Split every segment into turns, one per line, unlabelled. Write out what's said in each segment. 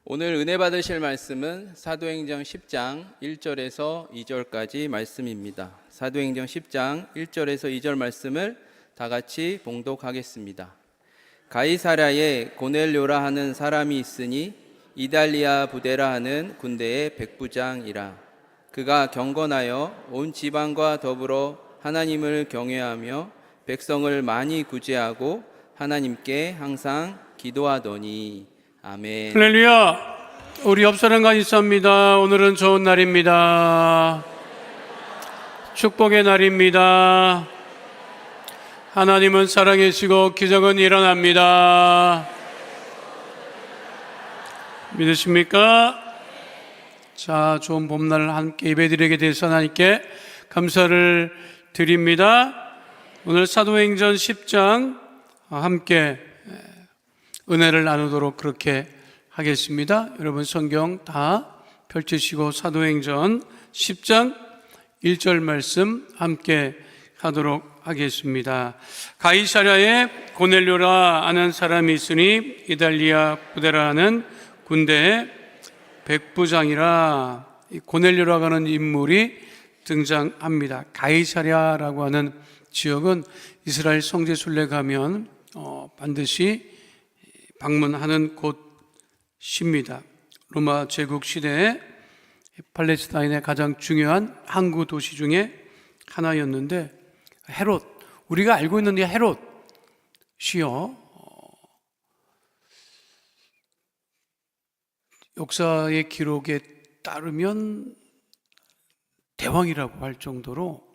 오늘 은혜 받으실 말씀은 사도행전 10장 1절에서 2절까지 말씀입니다. 사도행전 10장 1절에서 2절 말씀을 다 같이 봉독하겠습니다. 가이사랴에 고넬료라 하는 사람이 있으니 이달리아 부대라 하는 군대의 백부장이라. 그가 경건하여 온 지방과 더불어 하나님을 경외하며 백성을 많이 구제하고 하나님께 항상 기도하더니. 아멘.
할렐루야. 우리 옆사람과 인사합니다. 오늘은 좋은 날입니다. 축복의 날입니다. 하나님은 살아계시고 기적은 일어납니다. 믿으십니까? 자, 좋은 봄날을 함께 예배드리게 돼서 하나님께 감사를 드립니다. 오늘 사도행전 10장 함께 은혜를 나누도록 그렇게 하겠습니다. 여러분 성경 다 펼치시고 사도행전 10장 1절 말씀 함께 하도록 하겠습니다. 가이사랴에 고넬료라 하는 사람이 있으니 이달리아 부대라 하는 군대의 백부장이라. 고넬료라고 하는 인물이 등장합니다. 가이사랴라고 하는 지역은 이스라엘 성지 순례 가면 반드시 방문하는 곳입니다. 로마 제국 시대에 팔레스타인의 가장 중요한 항구 도시 중에 하나였는데, 헤롯, 우리가 알고 있는 이 헤롯이요, 역사의 기록에 따르면 대왕이라고 할 정도로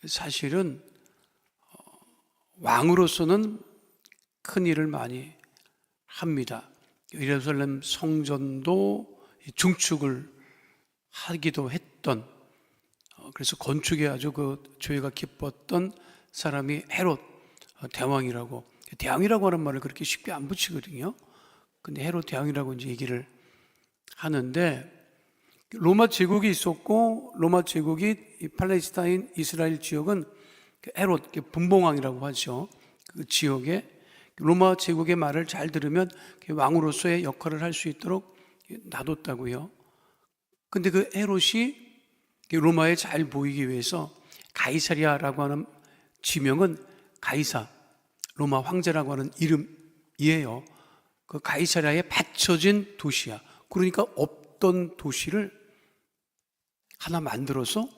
사실은 왕으로서는 큰 일을 많이 합니다. 예루살렘 성전도 중축을 하기도 했던, 그래서 건축에 아주 그 조예가 깊었던 사람이 헤롯 대왕이라고. 대왕이라고 하는 말을 그렇게 쉽게 안 붙이거든요. 근데 헤롯 대왕이라고 이제 얘기를 하는데, 로마 제국이 있었고, 로마 제국이 팔레스타인 이스라엘 지역은 헤롯 분봉왕이라고 하죠. 그 지역에 로마 제국의 말을 잘 들으면 왕으로서의 역할을 할 수 있도록 놔뒀다고요. 근데 그 헤롯이 로마에 잘 보이기 위해서 가이사랴라고 하는 지명은 가이사, 로마 황제라고 하는 이름이에요. 그 가이사랴에 받쳐진 도시야. 그러니까 없던 도시를 하나 만들어서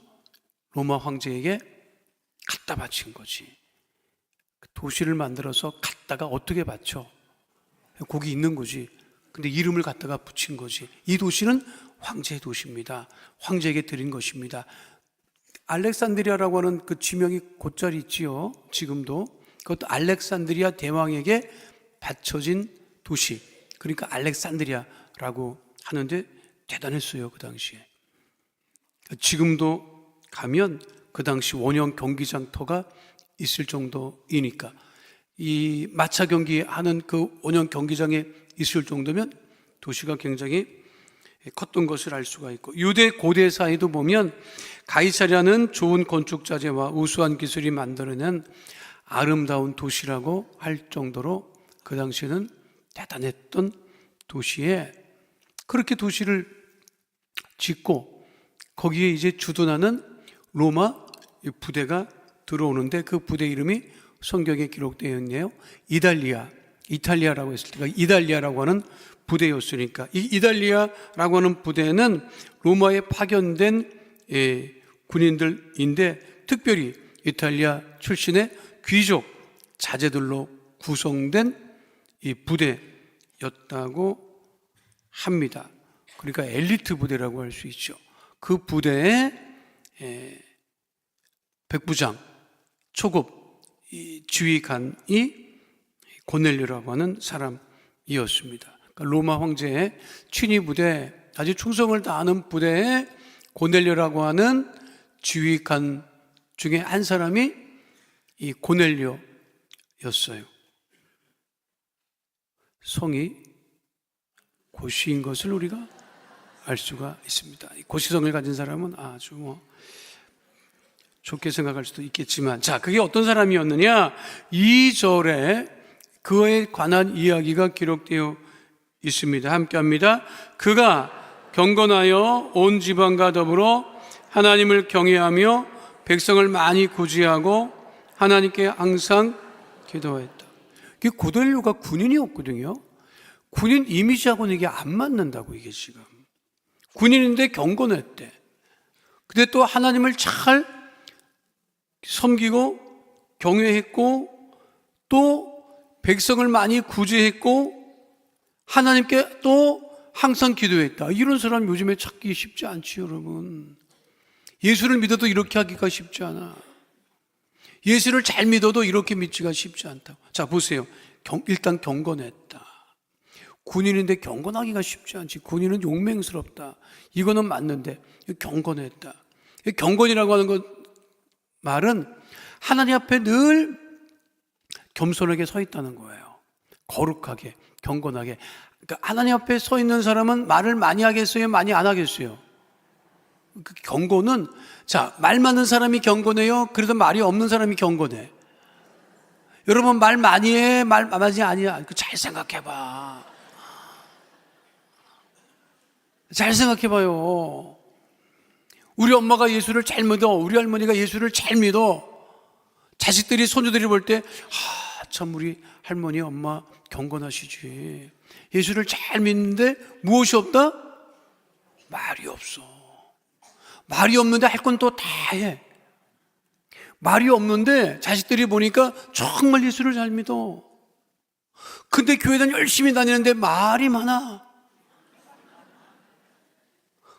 로마 황제에게 갖다 바친 거지. 도시를 만들어서 갖다가 어떻게 바쳐? 거기 있는 거지. 근데 이름을 갖다가 붙인 거지. 이 도시는 황제의 도시입니다. 황제에게 드린 것입니다. 알렉산드리아라고 하는 그 지명이 곧잘 있지요. 지금도. 그것도 알렉산드리아 대왕에게 바쳐진 도시. 그러니까 알렉산드리아라고 하는데 대단했어요, 그 당시에. 지금도 가면 그 당시 원형 경기장터가 있을 정도이니까, 이 마차 경기 하는 그 원형 경기장에 있을 정도면 도시가 굉장히 컸던 것을 알 수가 있고, 유대 고대사에도 보면 가이사랴는 좋은 건축 자재와 우수한 기술이 만들어낸 아름다운 도시라고 할 정도로 그 당시에는 대단했던 도시에, 그렇게 도시를 짓고 거기에 이제 주둔하는 로마 부대가 들어오는데, 그 부대 이름이 성경에 기록되어 있네요. 이탈리아라고 했을 때가 이달리아라고 하는 부대였으니까, 이 이달리아라고 하는 부대는 로마에 파견된 군인들인데, 특별히 이탈리아 출신의 귀족 자제들로 구성된 이 부대였다고 합니다. 그러니까 엘리트 부대라고 할 수 있죠. 그 부대의 백부장, 초급 지휘관이 고넬료라고 하는 사람이었습니다. 그러니까 로마 황제의 친위 부대, 아주 충성을 다하는 부대에 고넬료라고 하는 지휘관 중에 한 사람이 이 고넬료였어요. 성이 고시인 것을 우리가 알 수가 있습니다. 고시성을 가진 사람은 아주 좋게 생각할 수도 있겠지만, 자, 그게 어떤 사람이었느냐? 2절에 그에 관한 이야기가 기록되어 있습니다. 함께 합니다. 그가 경건하여 온 지방과 더불어 하나님을 경외하며 백성을 많이 구제하고 하나님께 항상 기도했다. 이게 고넬료가 군인이었거든요. 군인 이미지하고는 이게 안 맞는다고, 이게 지금. 군인인데 경건했대. 근데 또 하나님을 잘 섬기고 경외했고 또 백성을 많이 구제했고 하나님께 또 항상 기도했다. 이런 사람 요즘에 찾기 쉽지 않지, 여러분. 예수를 믿어도 이렇게 하기가 쉽지 않아. 예수를 잘 믿어도 이렇게 믿기가 쉽지 않다. 자, 보세요. 일단 경건했다. 군인인데 경건하기가 쉽지 않지. 군인은 용맹스럽다. 이거는 맞는데 경건했다. 경건이라고 하는 것 말은 하나님 앞에 늘 겸손하게 서 있다는 거예요. 거룩하게, 경건하게. 그러니까 하나님 앞에 서 있는 사람은 말을 많이 하겠어요? 많이 안 하겠어요? 그 경건은, 자, 말 많은 사람이 경건해요? 그래도 말이 없는 사람이 경건해? 여러분, 말 많이 해? 말 많이 아니야? 잘 생각해봐. 잘 생각해봐요. 우리 엄마가 예수를 잘 믿어. 우리 할머니가 예수를 잘 믿어. 자식들이, 손주들이 볼 때, 참 우리 할머니, 엄마 경건하시지. 예수를 잘 믿는데 무엇이 없다? 말이 없어. 말이 없는데 할 건 또 다 해. 말이 없는데 자식들이 보니까 정말 예수를 잘 믿어. 근데 교회는 열심히 다니는데 말이 많아.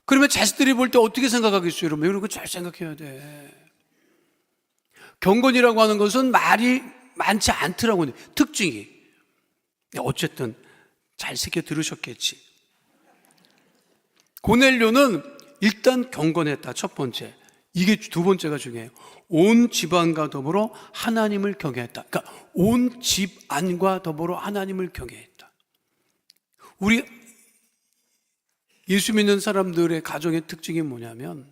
그러면 자식들이 볼 때 어떻게 생각하겠어요, 여러분? 이런 거 잘 생각해야 돼. 경건이라고 하는 것은 말이 많지 않더라고, 특징이. 어쨌든 잘 새겨 들으셨겠지. 고넬료는 일단 경건했다, 첫 번째. 이게 두 번째가 중요해요. 온 집안과 더불어 하나님을 경외했다. 그러니까 온 집안과 더불어 하나님을 경외했다. 우리 예수 믿는 사람들의 가정의 특징이 뭐냐면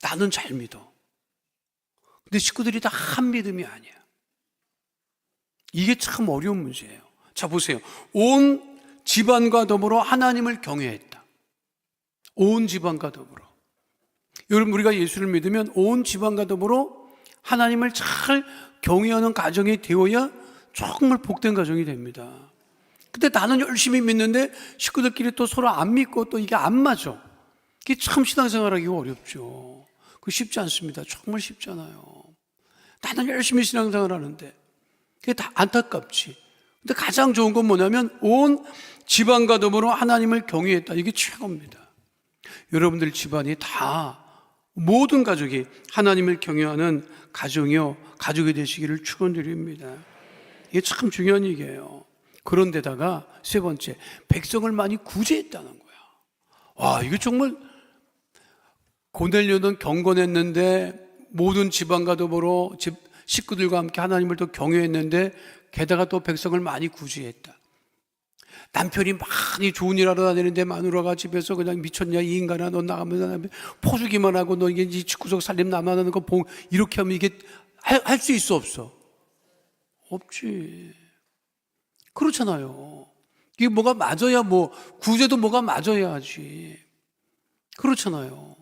나는 잘 믿어. 근데 식구들이 다 한 믿음이 아니야. 이게 참 어려운 문제예요. 자, 보세요. 온 집안과 더불어 하나님을 경외했다. 온 집안과 더불어. 여러분, 우리가 예수를 믿으면 온 집안과 더불어 하나님을 잘 경외하는 가정이 되어야 정말 복된 가정이 됩니다. 근데 나는 열심히 믿는데 식구들끼리 또 서로 안 믿고 또 이게 안 맞아. 이게 참 신앙생활하기가 어렵죠. 그거 쉽지 않습니다. 정말 쉽지 않아요. 나는 열심히 신앙생활 하는데 그게 다 안타깝지. 근데 가장 좋은 건 뭐냐면 온 집안과 더불어 하나님을 경외했다. 이게 최고입니다. 여러분들 집안이 다 모든 가족이 하나님을 경외하는 가족이 되시기를 축원드립니다. 이게 참 중요한 얘기예요. 그런데다가 세 번째, 백성을 많이 구제했다는 거야. 와, 이게 정말 고넬료는 경건했는데 모든 집안과 더불어 식구들과 함께 하나님을 더 경외했는데 게다가 또 백성을 많이 구제했다. 남편이 많이 좋은 일 하러 다니는데 마누라가 집에서 그냥 미쳤냐 이 인간아, 너 나가면 포주기만 하고 너 이게 집구석 살림 남아나는 거 이렇게 하면 이게 할 수 있어 없어? 없지. 그렇잖아요. 이게 뭐가 맞아야 구제도 뭐가 맞아야 하지. 그렇잖아요.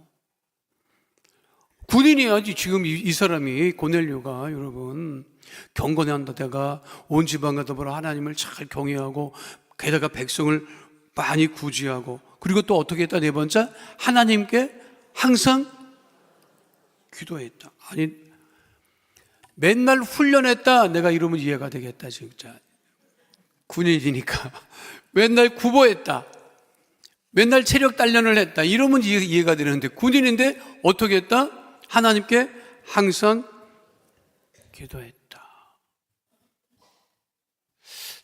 군인이야지. 지금 이 사람이 고넬료가 여러분 경건한다다가 온 집안과 더불어 하나님을 잘 경외하고 게다가 백성을 많이 구제하고 그리고 또 어떻게 했다? 네 번째, 하나님께 항상 기도했다. 아니 맨날 훈련했다. 내가 이러면 이해가 되겠다. 진짜 군인이니까 맨날 구보했다. 맨날 체력 단련을 했다. 이러면 이해가 되는데 군인인데 어떻게 했다? 하나님께 항상 기도했다.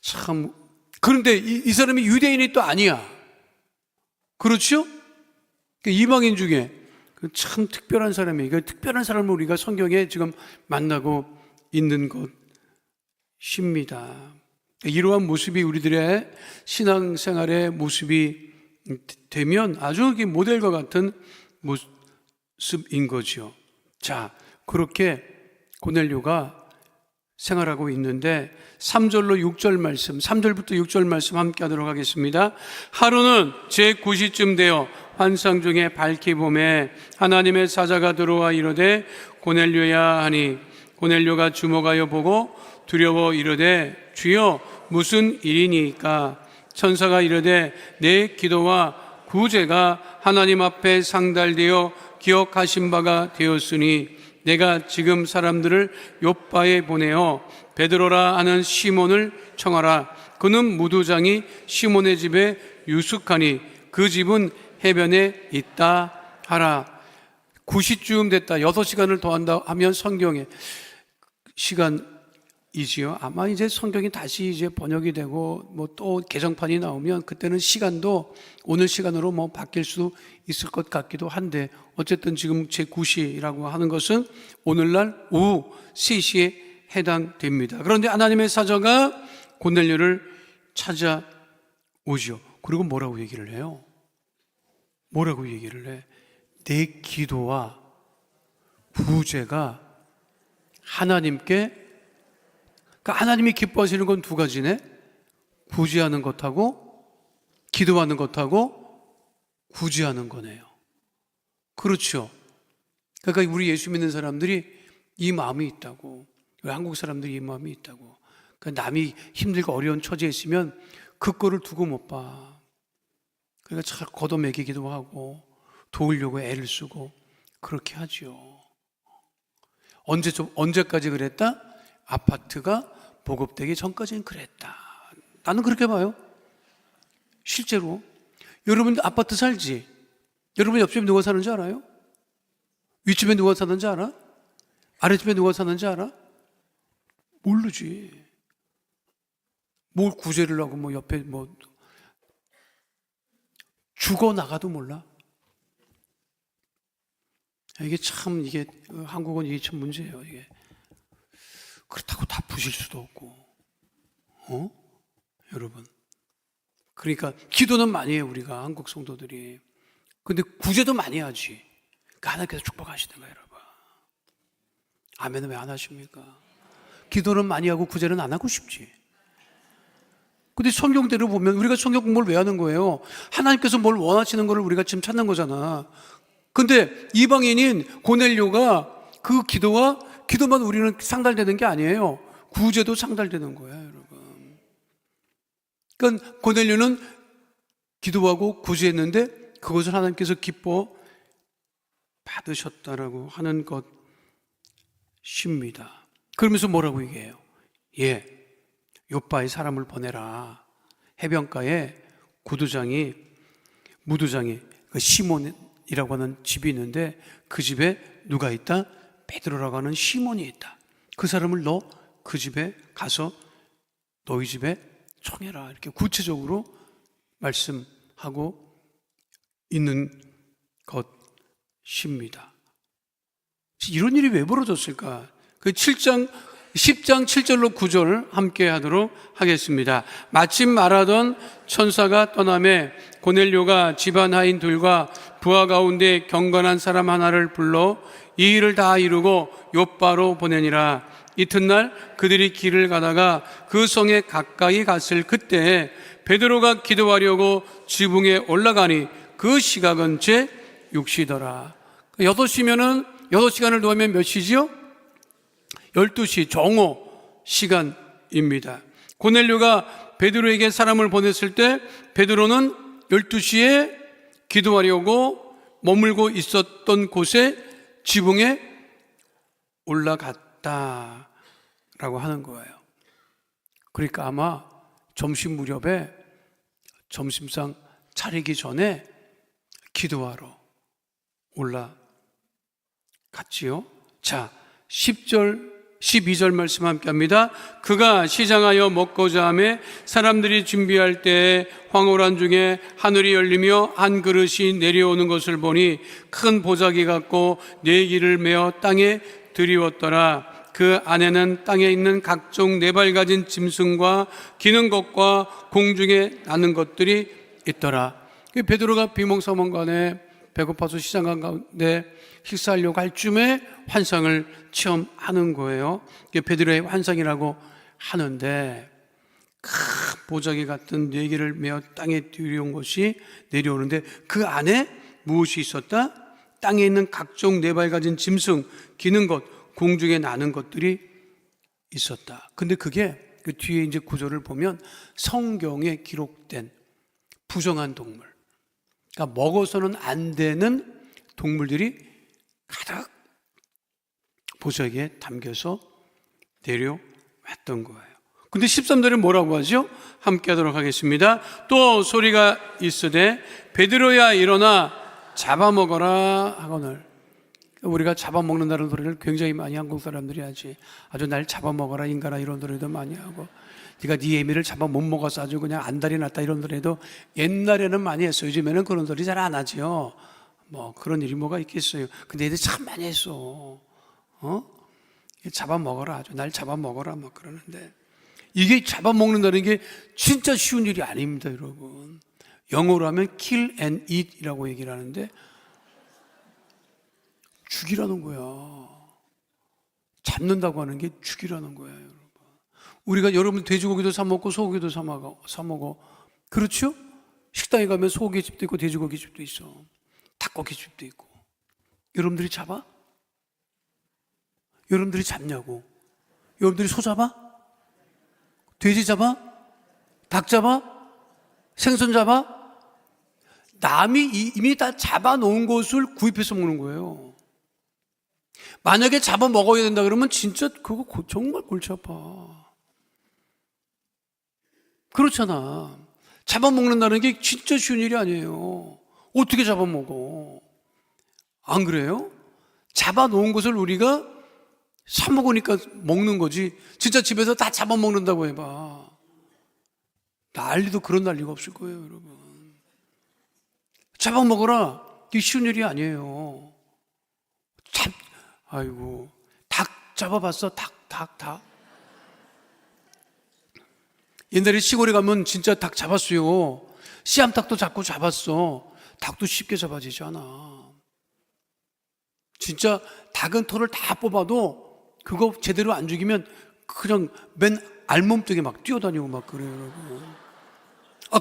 참, 그런데 이 사람이 유대인이 또 아니야. 그렇죠? 이방인 중에 참 특별한 사람이에요. 특별한 사람을 우리가 성경에 지금 만나고 있는 것입니다. 이러한 모습이 우리들의 신앙생활의 모습이 되면 아주 모델과 같은 모습인 거죠. 자, 그렇게 고넬료가 생활하고 있는데 3절로 6절 말씀, 3절부터 6절 말씀 함께 하도록 하겠습니다. 하루는 제9시쯤 되어 환상 중에 밝히 봄에 하나님의 사자가 들어와 이르되 고넬료야 하니 고넬료가 주목하여 보고 두려워 이르되 주여 무슨 일이니까? 천사가 이르되 내 기도와 구제가 하나님 앞에 상달되어 기억하신 바가 되었으니 내가 지금 사람들을 요빠에 보내어 베드로라 하는 시몬을 청하라. 그는 무두장이 시몬의 집에 유숙하니 그 집은 해변에 있다 하라. 9시쯤 됐다. 6시간을 더한다 하면 성경에 시간이지요. 아마 이제 성경이 다시 이제 번역이 되고 뭐 또 개정판이 나오면 그때는 시간도 오늘 시간으로 뭐 바뀔 수 있을 것 같기도 한데 어쨌든 지금 제9시라고 하는 것은 오늘날 오후 3시에 해당됩니다. 그런데 하나님의 사자가 고넬료를 찾아오죠. 그리고 뭐라고 얘기를 해요? 뭐라고 얘기를 해? 내 기도와 구제가 하나님께, 그러니까 하나님이 기뻐하시는 건 두 가지네. 구제하는 것하고 기도하는 것하고 구제하는 거네요. 그렇죠. 그러니까 우리 예수 믿는 사람들이 이 마음이 있다고. 왜 한국 사람들이 이 마음이 있다고. 그러니까 남이 힘들고 어려운 처지에 있으면 그 꼴을 두고 못 봐. 그러니까 잘 걷어먹이기도 하고 도우려고 애를 쓰고 그렇게 하죠. 언제까지 그랬다? 아파트가 보급되기 전까지는 그랬다. 나는 그렇게 봐요. 실제로 여러분 아파트 살지? 여러분 옆집에 누가 사는지 알아요? 윗집에 누가 사는지 알아? 아랫집에 누가 사는지 알아? 모르지. 뭘 구제를 하고 뭐 옆에 뭐 죽어나가도 몰라. 이게 참, 이게 한국은 이게 참 문제예요. 이게 그렇다고 다 부실 수도 없고, 여러분. 그러니까 기도는 많이 해요, 우리가 한국 성도들이. 근데 구제도 많이 하지. 그러니까 하나님께서 축복하시던가, 여러분. 아멘은 왜 안 하십니까? 기도는 많이 하고 구제는 안 하고 싶지. 근데 성경대로 보면 우리가 성경 공부를 왜 하는 거예요? 하나님께서 뭘 원하시는 거를 우리가 지금 찾는 거잖아. 근데 이방인인 고넬료가 그 기도만 우리는 상달되는 게 아니에요. 구제도 상달되는 거야, 여러분. 그러니까 고넬료는 기도하고 구제했는데 그것을 하나님께서 기뻐 받으셨다라고 하는 것입니다. 그러면서 뭐라고 얘기해요? 요빠에 사람을 보내라. 해변가에 무두장이 그 시몬이라고 하는 집이 있는데 그 집에 누가 있다? 베드로라고 하는 시몬이 있다. 그 사람을 너 그 집에 가서 너희 집에 청해라. 이렇게 구체적으로 말씀하고 있는 것입니다. 이런 일이 왜 벌어졌을까? 그 10장 7절로 9절 함께 하도록 하겠습니다. 마침 말하던 천사가 떠나매 고넬료가 집안 하인들과 부하 가운데 경건한 사람 하나를 불러 이 일을 다 이루고 요빠로 보내니라. 이튿날 그들이 길을 가다가 그 성에 가까이 갔을 그때 베드로가 기도하려고 지붕에 올라가니 그 시각은 제6시더라. 6시간을 더하면 몇 시지요? 12시 정오 시간입니다. 고넬료가 베드로에게 사람을 보냈을 때 베드로는 12시에 기도하려고 머물고 있었던 곳에 지붕에 올라갔다라고 하는 거예요. 그러니까 아마 점심 무렵에 점심상 차리기 전에 기도하러 올라갔지요. 자, 10절 12절 말씀 함께 합니다. 그가 시장하여 먹고자 하매 사람들이 준비할 때에 황홀한 중에 하늘이 열리며 한 그릇이 내려오는 것을 보니 큰 보자기 같고 네 길을 메어 땅에 들이웠더라. 그 안에는 땅에 있는 각종 네 발 가진 짐승과 기는 것과 공중에 나는 것들이 있더라. 베드로가 비몽사몽간에 배고파서 시장 가운데 식사하려고 할 쯤에 환상을 체험하는 거예요. 이게 베드로의 환상이라고 하는데, 큰 보자기 같은 4개를 메어 땅에 들여온 것이 내려오는데 그 안에 무엇이 있었다? 땅에 있는 각종 4발 가진 짐승, 기는 것, 공중에 나는 것들이 있었다. 근데 그게 그 뒤에 이제 구절을 보면 성경에 기록된 부정한 동물, 그러니까 먹어서는 안 되는 동물들이 가득 보자기에 담겨서 내려왔던 거예요. 근데 13절에 뭐라고 하죠? 함께 하도록 하겠습니다. 또 소리가 있으되 베드로야 일어나 잡아먹어라 하거늘. 우리가 잡아먹는다는 소리를 굉장히 많이 한국 사람들이 하지. 아주 날 잡아먹어라 인간아 이런 노래도 많이 하고, 네가 네 애미를 잡아 못 먹어서 아주 그냥 안달이 났다 이런 노래도 옛날에는 많이 했어요. 요즘에는 그런 소리 잘 안 하죠. 뭐 그런 일이 뭐가 있겠어요. 근데 애들 참 많이 했어. 잡아먹어라, 아주 날 잡아먹어라 막 그러는데, 이게 잡아먹는다는 게 진짜 쉬운 일이 아닙니다, 여러분. 영어로 하면 kill and eat 이라고 얘기를 하는데 죽이라는 거야. 잡는다고 하는 게 죽이라는 거야, 여러분. 우리가 여러분 돼지고기도 사 먹고 소고기도 사 먹어. 그렇죠? 식당에 가면 소고기 집도 있고 돼지고기 집도 있어. 닭고기 집도 있고. 여러분들이 잡아? 여러분들이 잡냐고. 여러분들이 소 잡아? 돼지 잡아? 닭 잡아? 생선 잡아? 남이 이미 다 잡아놓은 것을 구입해서 먹는 거예요. 만약에 잡아 먹어야 된다 그러면 진짜 그거 정말 골치 아파. 그렇잖아. 잡아먹는다는 게 진짜 쉬운 일이 아니에요. 어떻게 잡아먹어? 안 그래요? 잡아놓은 것을 우리가 사 먹으니까 먹는 거지, 진짜 집에서 다 잡아먹는다고 해봐. 난리도 그런 난리가 없을 거예요, 여러분. 잡아먹어라. 이게 쉬운 일이 아니에요. 아이고, 닭 잡아봤어? 닭. 옛날에 시골에 가면 진짜 닭 잡았어요. 씨암탉도 자꾸 잡았어. 닭도 쉽게 잡아지지 않아. 진짜 닭은 털을 다 뽑아도 그거 제대로 안 죽이면 그냥 맨 알몸뚱이 막 뛰어다니고 막 그래요, 여러분.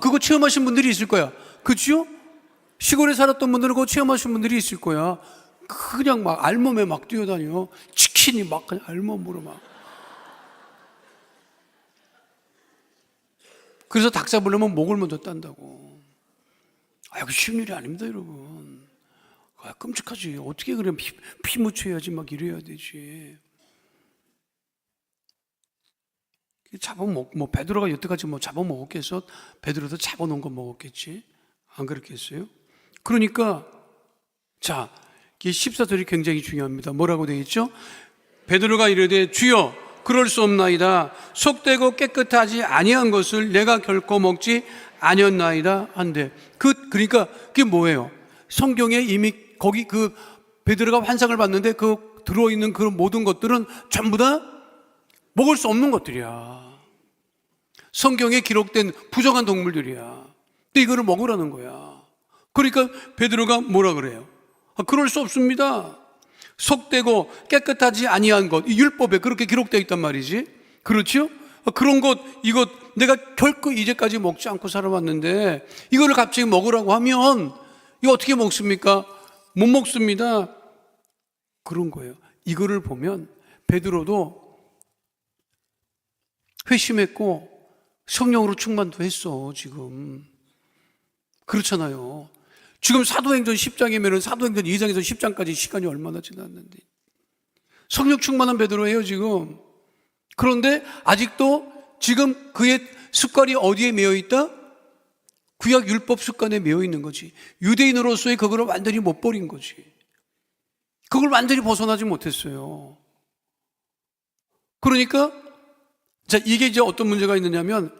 그거 체험하신 분들이 있을 거야. 그치요? 시골에 살았던 분들은 그거 체험하신 분들이 있을 거야. 그냥 막 알몸에 막 뛰어다녀. 치킨이 막 그냥 알몸으로 막. 그래서 닭 잡으려면 목을 먼저 딴다고. 이거 쉬운 일이 아닙니다, 여러분. 끔찍하지. 어떻게 그래. 피 묻혀야지 막 이래야 되지. 뭐 베드로가 여태까지 뭐 잡아먹었겠어? 베드로도 잡아놓은 거 먹었겠지? 안 그렇겠어요? 그러니까 자, 이 14절이 굉장히 중요합니다. 뭐라고 되어 있죠? 베드로가 이르되 주여 그럴 수 없나이다. 속되고 깨끗하지 아니한 것을 내가 결코 먹지 아니었나이다 한데, 그러니까 그게 뭐예요? 성경에 이미 거기 그 베드로가 환상을 봤는데 그 들어있는 그 모든 것들은 전부 다 먹을 수 없는 것들이야. 성경에 기록된 부정한 동물들이야. 근데 이거를 먹으라는 거야. 그러니까 베드로가 뭐라 그래요? 그럴 수 없습니다. 속되고 깨끗하지 아니한 것, 이 율법에 그렇게 기록되어 있단 말이지. 그렇죠? 그런 것, 이것 내가 결코 이제까지 먹지 않고 살아왔는데 이거를 갑자기 먹으라고 하면 이거 어떻게 먹습니까? 못 먹습니다. 그런 거예요. 이거를 보면 베드로도 회심했고 성령으로 충만도 했어. 지금 그렇잖아요. 지금 사도행전 10장이면 사도행전 2장에서 10장까지 시간이 얼마나 지났는데 성령 충만한 베드로예요 지금. 그런데 아직도 지금 그의 습관이 어디에 매여 있다? 구약 율법 습관에 매여 있는 거지. 유대인으로서의 그거를 완전히 못 버린 거지. 그걸 완전히 벗어나지 못했어요. 그러니까 자, 이게 이제 어떤 문제가 있느냐면,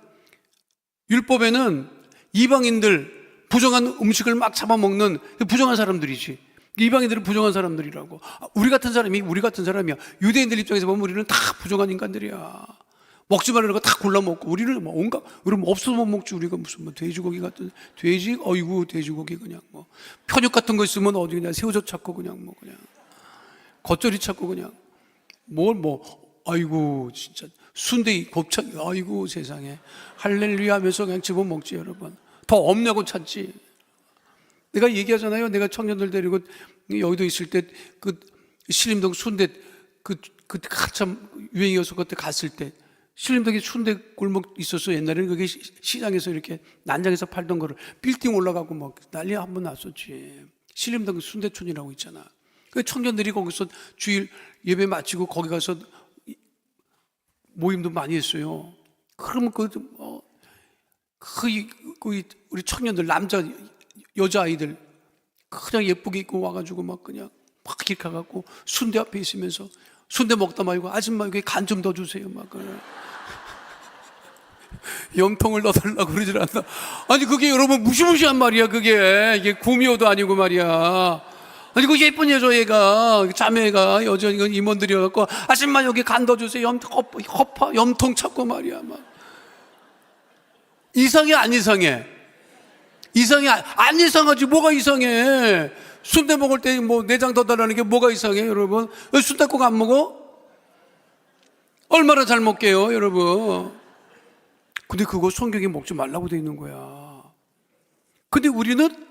율법에는 이방인들 부정한 음식을 막 잡아먹는 부정한 사람들이지. 이방인들은 부정한 사람들이라고. 우리 같은 사람이야. 유대인들 입장에서 보면 우리는 다 부정한 인간들이야. 먹지 말라는 거 다 골라 먹고, 우리는 뭐 온갖, 그럼 없어서 못 먹지. 우리가 무슨 뭐 돼지고기 같은, 돼지, 어이구, 돼지고기 그냥 뭐. 편육 같은 거 있으면 어디 그냥 새우젓 찾고 그냥 뭐 그냥. 겉절이 찾고 그냥. 아이고, 진짜. 순대, 곱창, 아이고, 세상에. 할렐루야 하면서 그냥 집어먹지, 여러분. 더 없냐고 찾지. 내가 얘기하잖아요. 내가 청년들 데리고 여의도 있을 때 그 신림동 순대 한참 유행이어서 그때 갔을 때 신림동에 순대 골목 있었어. 옛날에는 그게 시장에서 이렇게 난장에서 팔던 거를 빌딩 올라가고 막 난리 한번 났었지. 신림동 순대촌이라고 있잖아. 그 청년들이 거기서 주일 예배 마치고 거기 가서 모임도 많이 했어요. 그러면 우리 청년들 여자아이들 그냥 예쁘게 입고 와가지고 막 그냥 막 이렇게 가갖고 순대 앞에 있으면서 순대 먹다 말고 아줌마 여기 간 좀 더 주세요 막 염통을 넣어달라고 그러질 않나. 아니 그게 여러분 무시무시한 말이야. 이게 구미호도 아니고 말이야. 아니 그 예쁜 여자애가 자매가 여자 임원들이어갖고 아줌마 여기 간 더 주세요. 염통 찾고 말이야. 막 이상해 안 이상해? 이상해 안 이상하지. 뭐가 이상해? 순대 먹을 때 뭐 내장 더 달라는 게 뭐가 이상해 여러분? 순댓국 안 먹어? 얼마나 잘 먹게요 여러분. 근데 그거 성경에 먹지 말라고 돼 있는 거야. 근데 우리는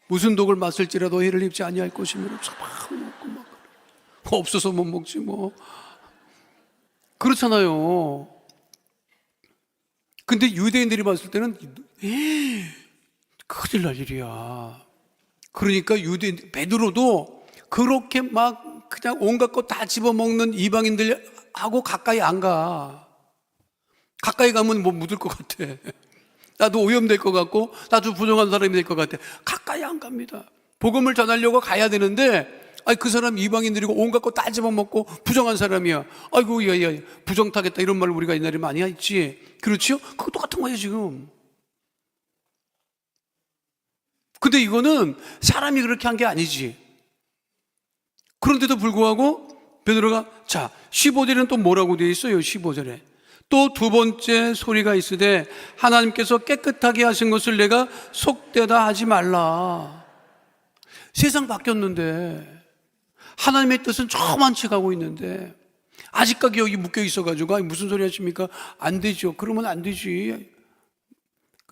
무슨 독을 맛을지라도 해를 입지 아니할 것이므로 막 먹고 막 없어서 못 먹지 뭐. 그렇잖아요. 근데 유대인들이 봤을 때는 큰일 날 일이야. 그러니까 베드로도 그렇게 막 그냥 온갖 거 다 집어먹는 이방인들하고 가까이 안 가. 가까이 가면 뭐 묻을 것 같아. 나도 오염될 것 같고 나도 부정한 사람이 될 것 같아. 가까이 안 갑니다. 복음을 전하려고 가야 되는데 그 사람 이방인들이고 온갖 거 다 집어먹고 부정한 사람이야. 아이고 야 부정 타겠다 이런 말을 우리가 옛날에 많이 했지. 그렇죠? 그거 똑같은 거예요 지금. 근데 이거는 사람이 그렇게 한 게 아니지. 그런데도 불구하고 베드로가 15절에는 또 뭐라고 되어 있어요? 15절에 또 두 번째 소리가 있으되 하나님께서 깨끗하게 하신 것을 내가 속되다 하지 말라. 세상 바뀌었는데 하나님의 뜻은 저만치 가고 있는데 아직까지 여기 묶여 있어가지고 무슨 소리 하십니까? 안 되죠. 그러면 안 되지.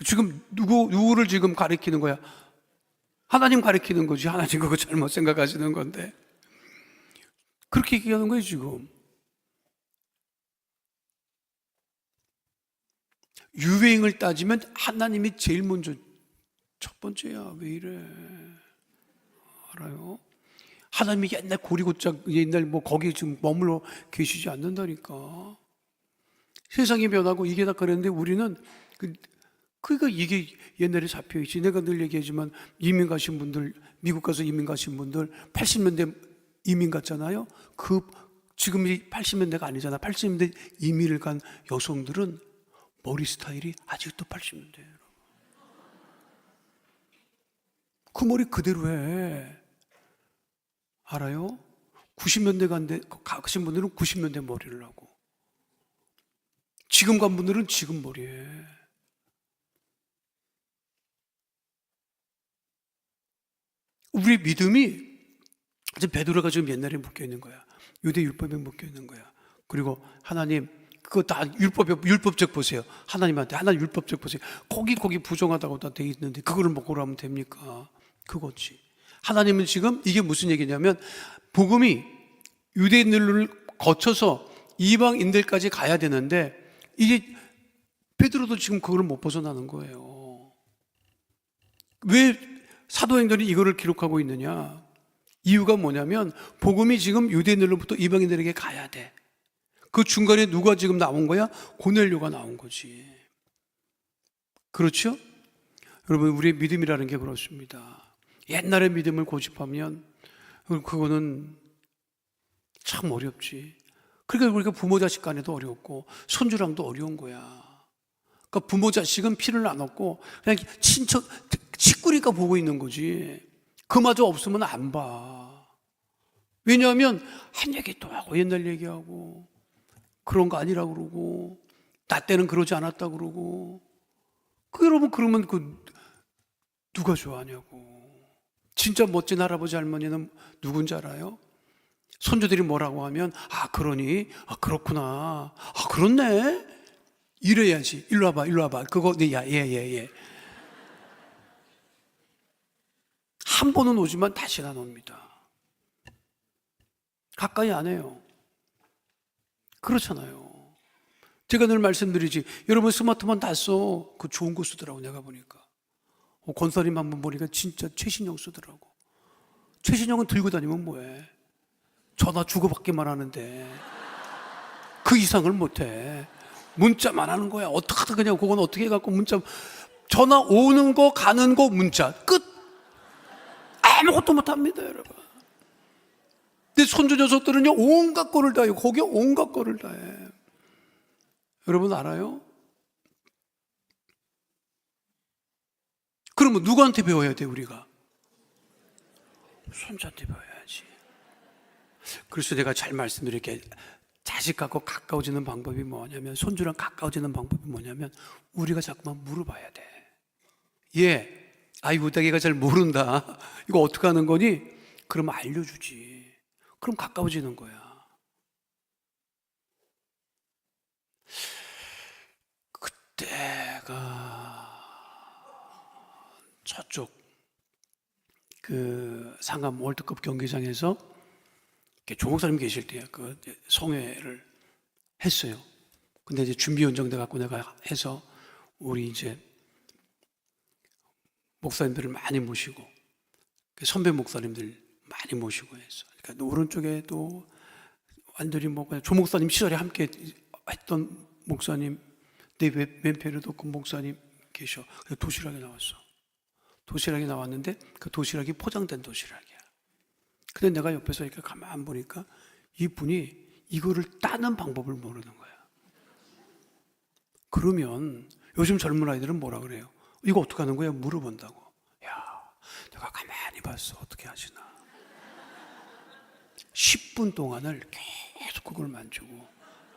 지금 누구를 지금 가리키는 거야? 하나님 가리키는 거지. 하나님 그거 잘못 생각하시는 건데 그렇게 얘기하는 거예요 지금. 유행을 따지면 하나님이 제일 먼저 첫 번째야. 왜 이래? 알아요? 하나님이 옛날 고리고짝 옛날 뭐 거기 지금 머물러 계시지 않는다니까. 세상이 변하고 이게 다 그랬는데 우리는 그러니까 이게 옛날에 잡혀있지. 내가 늘 얘기하지만 이민 가신 분들, 미국 가서 이민 가신 분들 80년대 이민 갔잖아요. 지금이 80년대가 아니잖아. 80년대 이민을 간 여성들은 머리 스타일이 아직도 80년대예요. 그 머리 그대로 해. 알아요? 90년대 가신 분들은 90년대 머리를 하고 지금 간 분들은 지금 머리에. 우리 믿음이 베드로가 지금 옛날에 묶여 있는 거야. 유대 율법에 묶여 있는 거야. 그리고 하나님 그거 다 율법적 보세요. 하나님한테 하나님 율법적 보세요. 거기 부정하다고 다 돼 있는데 그거를 먹고 하면 됩니까? 그거지. 하나님은 지금 이게 무슨 얘기냐면 복음이 유대인들을 거쳐서 이방인들까지 가야 되는데 이게 베드로도 지금 그걸 못 벗어나는 거예요. 왜 사도행전이 이거를 기록하고 있느냐? 이유가 뭐냐면 복음이 지금 유대인들로부터 이방인들에게 가야 돼. 그 중간에 누가 지금 나온 거야? 고넬료가 나온 거지. 그렇죠? 여러분 우리의 믿음이라는 게 그렇습니다. 옛날의 믿음을 고집하면 그거는 참 어렵지. 그러니까 우리가 부모 자식 간에도 어렵고 손주랑도 어려운 거야. 그러니까 부모 자식은 피를 나눴고 그냥 식구니까 보고 있는 거지. 그마저 없으면 안 봐. 왜냐하면 한 얘기 또 하고 옛날 얘기하고 그런 거 아니라고 그러고, 나 때는 그러지 않았다고 그러고. 여러분, 그러면 누가 좋아하냐고. 진짜 멋진 할아버지 할머니는 누군지 알아요? 손주들이 뭐라고 하면, 그러니? 그렇구나. 그렇네? 이래야지. 일로 와봐. 그거, 예. 한 번은 오지만 다시는 안 옵니다. 가까이 안 해요. 그렇잖아요. 제가 늘 말씀드리지, 여러분 스마트폰 다 써. 그 좋은 거 쓰더라고, 내가 보니까. 권사님 한번 보니까 진짜 최신형 쓰더라고. 최신형은 들고 다니면 뭐해? 전화 주고받기만 하는데 그 이상을 못해. 문자만 하는 거야. 어떻게 그냥 그건 어떻게 해갖고 문자, 전화 오는 거 가는 거 문자 끝. 아무것도 못합니다, 여러분. 근데 손주 녀석들은요, 온갖 거를 다 해요. 거기에 온갖 거를 다 해. 여러분 알아요? 그러면 누구한테 배워야 돼, 우리가? 손주한테 배워야지. 그래서 내가 잘 말씀드릴게. 자식하고 가까워지는 방법이 뭐냐면, 손주랑 가까워지는 방법이 뭐냐면, 우리가 자꾸만 물어봐야 돼. 아이고, 내가 잘 모른다. 이거 어떻게 하는 거니? 그러면 알려주지. 그럼 가까워지는 거야. 그때가 저쪽 상암 월드컵 경기장에서 조국 사님 계실 때 성회를 했어요. 근데 이제 준비원정 돼 갖고 내가 해서 우리 이제 목사님들을 많이 모시고 선배 목사님들 많이 모시고 했어. 그러니까 오른쪽에 또 완전히 조 목사님 시절에 함께 했던 목사님, 내 왼편에도 그 목사님 계셔. 그래서 도시락이 나왔어. 도시락이 나왔는데 그 도시락이 포장된 도시락이야. 근데 내가 옆에서 이렇게 가만 보니까 이분이 이거를 따는 방법을 모르는 거야. 그러면 요즘 젊은 아이들은 뭐라 그래요? 이거 어떻게 하는 거야? 물어본다고. 내가 가만히 봤어. 어떻게 하시나. 10분 동안을 계속 그걸 만지고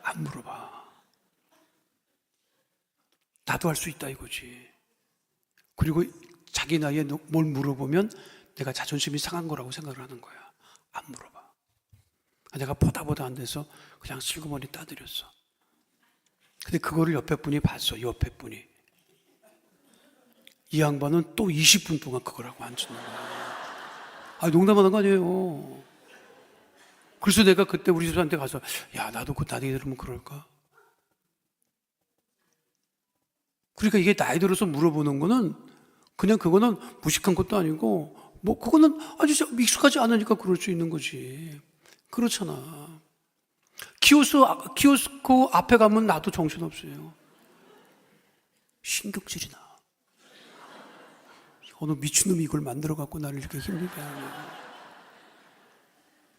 안 물어봐. 나도 할 수 있다 이거지. 그리고 자기 나이에 뭘 물어보면 내가 자존심이 상한 거라고 생각을 하는 거야. 안 물어봐. 내가 보다 안 돼서 그냥 슬그머니 따드렸어. 근데 그거를 옆에 분이 봤어. 옆에 분이. 이 양반은 또 20분 동안 그걸 하고 앉는 거야. 농담하는 거 아니에요. 그래서 내가 그때 우리 집사한테 가서, 나도 나이 들으면 그럴까? 그러니까 이게 나이 들어서 물어보는 거는 그냥 그거는 무식한 것도 아니고, 그거는 아주 익숙하지 않으니까 그럴 수 있는 거지. 그렇잖아. 키오스크 앞에 가면 나도 정신없어요. 신경질이 나. 어느 미친놈이 이걸 만들어갖고 나를 이렇게 힘들게 하냐.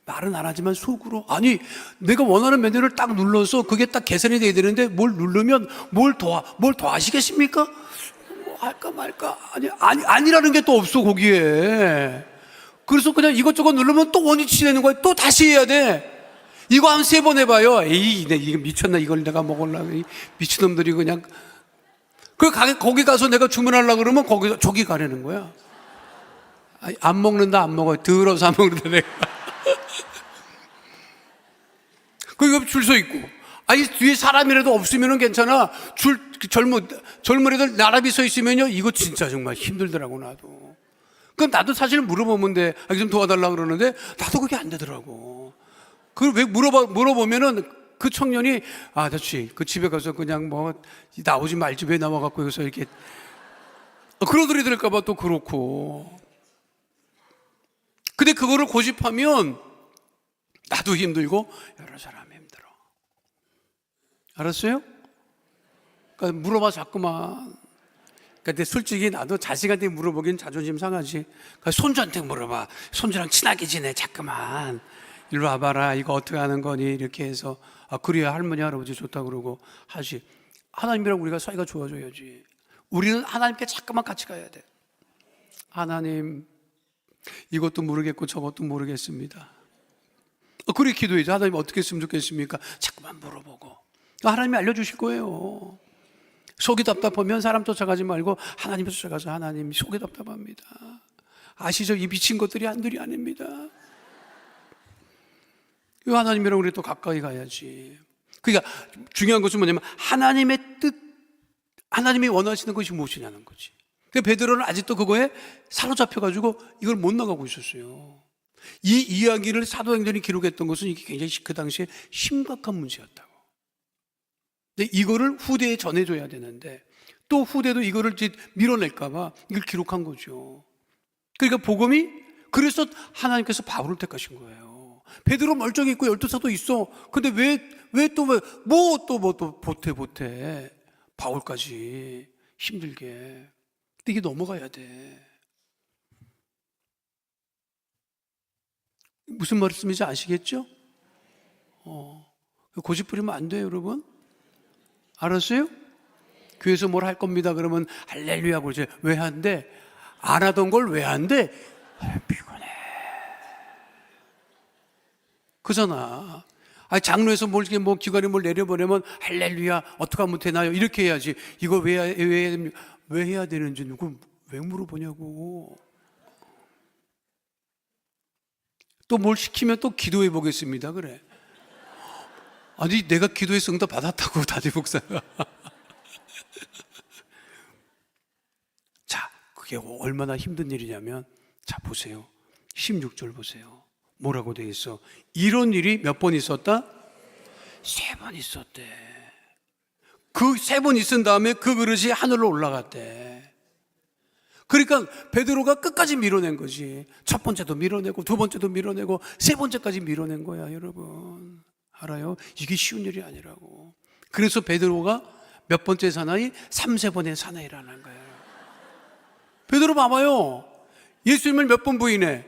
말은 안 하지만 속으로, 내가 원하는 메뉴를 딱 눌러서 그게 딱 계산이 돼야 되는데 뭘 누르면 뭘 더 하시겠습니까? 할까 말까. 아니라는 게 또 없어, 거기에. 그래서 그냥 이것저것 누르면 또 원위치 되는 거야. 또 다시 해야 돼. 이거 한 3번 해봐요. 이게 미쳤나, 이걸 내가 먹으려고. 미친놈들이 그냥. 거기 가서 내가 주문하려고 그러면 저기 가려는 거야. 안 먹는다, 안 먹어요. 더러워서 안 먹는다, 내가. 거기 줄 서 있고. 뒤에 사람이라도 없으면 괜찮아. 젊은 애들 나란히 서 있으면요. 이거 진짜 정말 힘들더라고, 나도. 그럼 나도 사실 물어보면 돼. 좀 도와달라고 그러는데, 나도 그게 안 되더라고. 그걸 왜 물어보면은 그 청년이, 아저씨, 그 집에 가서 그냥 나오지 말지 왜 나와갖고 여기서 이렇게. 그런 소리 들을까봐 또 그렇고. 근데 그거를 고집하면 나도 힘들고 여러 사람이 힘들어. 알았어요? 그러니까 물어봐 자꾸만. 근데 솔직히 나도 자식한테 물어보긴 자존심 상하지. 그러니까 손주한테 물어봐. 손주랑 친하게 지내 자꾸만. 일로 와봐라. 이거 어떻게 하는 거니? 이렇게 해서 그래야 할머니 할아버지 좋다 그러고 하지. 하나님이랑 우리가 사이가 좋아져야지. 우리는 하나님께 자꾸만 같이 가야 돼. 하나님, 이것도 모르겠고 저것도 모르겠습니다. 그래 기도해야죠. 하나님 어떻게 했으면 좋겠습니까? 자꾸만 물어보고 하나님이 알려주실 거예요. 속이 답답하면 사람 쫓아가지 말고 하나님을 쫓아가서 하나님 속이 답답합니다. 아시죠? 이 미친 것들이 한둘이 아닙니다. 이 하나님이랑 우리 또 가까이 가야지. 그러니까 중요한 것은 뭐냐면 하나님의 뜻, 하나님이 원하시는 것이 무엇이냐는 거지. 근데 베드로는 아직도 그거에 사로잡혀가지고 이걸 못 나가고 있었어요. 이 이야기를 사도행전이 기록했던 것은 이게 굉장히 그 당시에 심각한 문제였다고. 근데 이거를 후대에 전해줘야 되는데 또 후대도 이거를 밀어낼까봐 이걸 기록한 거죠. 그러니까 복음이 그래서 하나님께서 바울을 택하신 거예요. 베드로 멀쩡히 있고 12사도 있어. 근데 왜 또 보태 바울까지 힘들게. 근데 이게 넘어가야 돼. 무슨 말씀인지 아시겠죠? 고집 부리면 안 돼요, 여러분. 알았어요? 교회에서 뭘 할 겁니다. 그러면 할렐루야 그러지. 왜 한대? 안 하던 걸 왜 한대? 피곤해. 그잖아. 장로에서 뭐 기관에 뭘 내려보내면 할렐루야 어떻게 하면 되나요? 이렇게 해야지. 이거 왜 해야 되는지 누구 왜 물어보냐고. 또 뭘 시키면 또 기도해 보겠습니다. 그래. 아니 내가 기도해서 응답 받았다고 다들 목사가. 자, 그게 얼마나 힘든 일이냐면 자 보세요. 16절 보세요. 뭐라고 돼 있어? 이런 일이 몇 번 있었다? 3번 있었대. 그 3번 있은 다음에 그 그릇이 하늘로 올라갔대. 그러니까 베드로가 끝까지 밀어낸 거지. 첫 번째도 밀어내고 두 번째도 밀어내고 세 번째까지 밀어낸 거야, 여러분. 알아요? 이게 쉬운 일이 아니라고. 그래서 베드로가 몇 번째 사나이? 3세번의 사나이라는 거예요. 베드로 봐봐요. 예수님을 몇 번 부인해?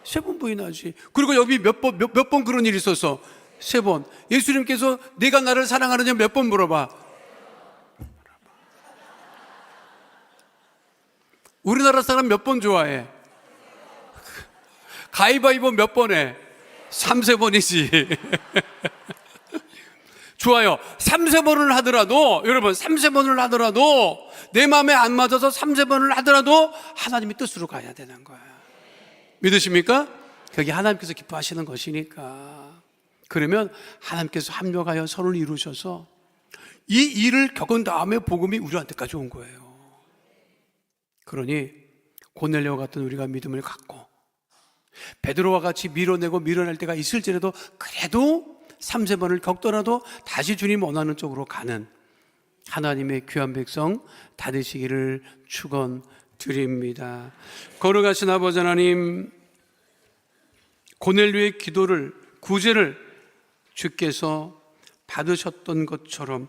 3번 부인하지. 그리고 여기 몇 번 그런 일이 있었어? 3번. 예수님께서 네가 나를 사랑하느냐 몇 번 물어봐. 우리나라 사람 몇 번 좋아해? 가위바위보 몇 번 해? 3세번이지. 좋아요. 3세번을 하더라도, 여러분 3세번을 하더라도 내 마음에 안 맞아서 3세번을 하더라도 하나님의 뜻으로 가야 되는 거야. 믿으십니까? 그게 하나님께서 기뻐하시는 것이니까. 그러면 하나님께서 합력하여 선을 이루셔서 이 일을 겪은 다음에 복음이 우리한테까지 온 거예요. 그러니 고넬료와 같은 우리가 믿음을 갖고 베드로와 같이 밀어내고 밀어낼 때가 있을지라도 그래도 3세번을 겪더라도 다시 주님 원하는 쪽으로 가는 하나님의 귀한 백성 다 되시기를 축원드립니다. 거룩하신 아버지 하나님, 고넬료의 기도를, 구제를 주께서 받으셨던 것처럼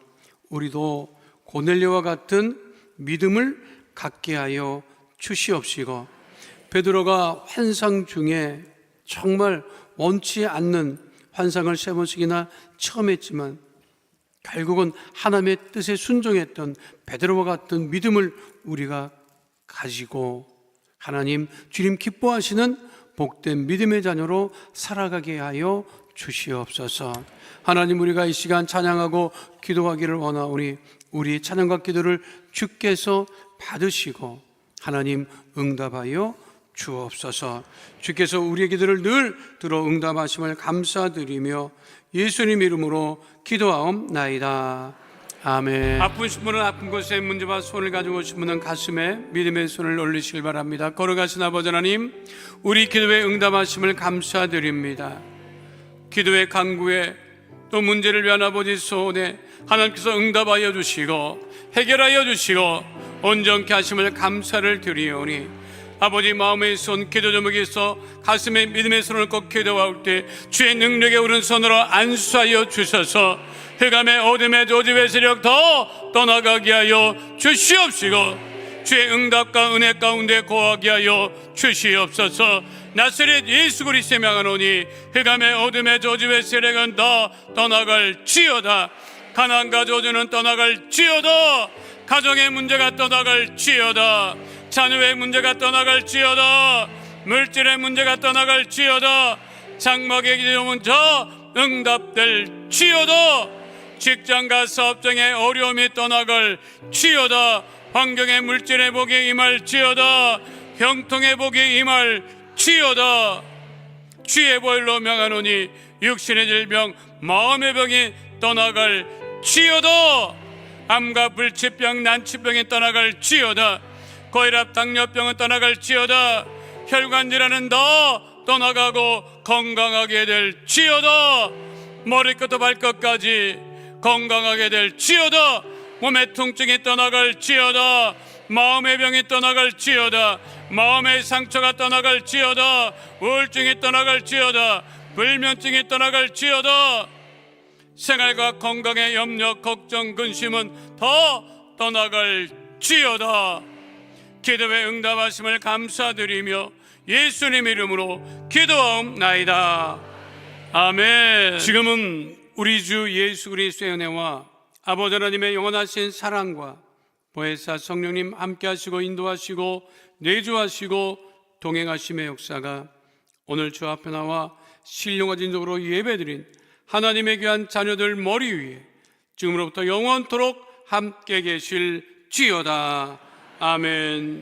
우리도 고넬료와 같은 믿음을 갖게 하여 주시옵시고, 베드로가 환상 중에 정말 원치 않는 환상을 3번씩이나 처음 했지만 결국은 하나님의 뜻에 순종했던 베드로와 같은 믿음을 우리가 가지고 하나님, 주님 기뻐하시는 복된 믿음의 자녀로 살아가게 하여 주시옵소서. 하나님, 우리가 이 시간 찬양하고 기도하기를 원하오니 우리 찬양과 기도를 주께서 받으시고 하나님 응답하여 주옵소서. 주께서 우리의 기도를 늘 들어 응답하심을 감사드리며 예수님 이름으로 기도하옵나이다. 아멘. 아프신 분은 아픈 곳에 문제와 손을 가지고 오신 분은 가슴에 믿음의 손을 올리시길 바랍니다. 거룩하신 아버지 하나님, 우리 기도에 응답하심을 감사드립니다. 기도의 간구에 또 문제를 위한 아버지 소원에 하나님께서 응답하여 주시고 해결하여 주시고 온전케 하심을 감사를 드리오니 아버지 마음의 손, 기도 제목에서 가슴에 믿음의 손을 꼭 기도할 때 주의 능력의 오른손으로 안수하여 주셔서 흑암의 어둠의 조직의 세력 더 떠나가게 하여 주시옵시고 주의 응답과 은혜 가운데 거하게 하여 주시옵소서. 나사렛 예수 그리스도의 명하노니 흑암의 어둠의 조직의 세력은 더 떠나갈지어다. 가난과 저주는 떠나갈지어다. 가정의 문제가 떠나갈지어다. 자녀의 문제가 떠나갈지어다. 물질의 문제가 떠나갈지어다.
장막에 기도하면 저 응답될 치여다. 직장과 사업장의 어려움이 떠나갈 치여다. 환경의 물질의 복이 임할 치여다. 형통의 복이 임할 치여다. 주의 보혈로 명하노니 육신의 질병 마음의 병이 떠나갈 치여다. 암과 불치병 난치병이 떠나갈 치여다. 고혈압 당뇨병은 떠나갈 치여다. 혈관 질환은 다 떠나가고 건강하게 될 치여다. 머리끝부터 발끝까지 건강하게 될 치여다. 몸의 통증이 떠나갈 치여다. 마음의 병이 떠나갈 치여다. 마음의 상처가 떠나갈 치여다. 우울증이 떠나갈 치여다. 불면증이 떠나갈 치여다. 생활과 건강의 염려, 걱정, 근심은 다 떠나갈 치여다. 기도에 응답하심을 감사드리며 예수님 이름으로 기도하옵나이다. 아멘. 지금은 우리 주 예수 그리스도의 은혜와 아버지 하나님의 영원하신 사랑과 보혜사 성령님 함께 하시고 인도하시고 내주하시고 동행하심의 역사가 오늘 주 앞에 나와 신령한 진정으로 예배드린 하나님의 귀한 자녀들 머리 위에 지금으로부터 영원토록 함께 계실지어다. 아멘.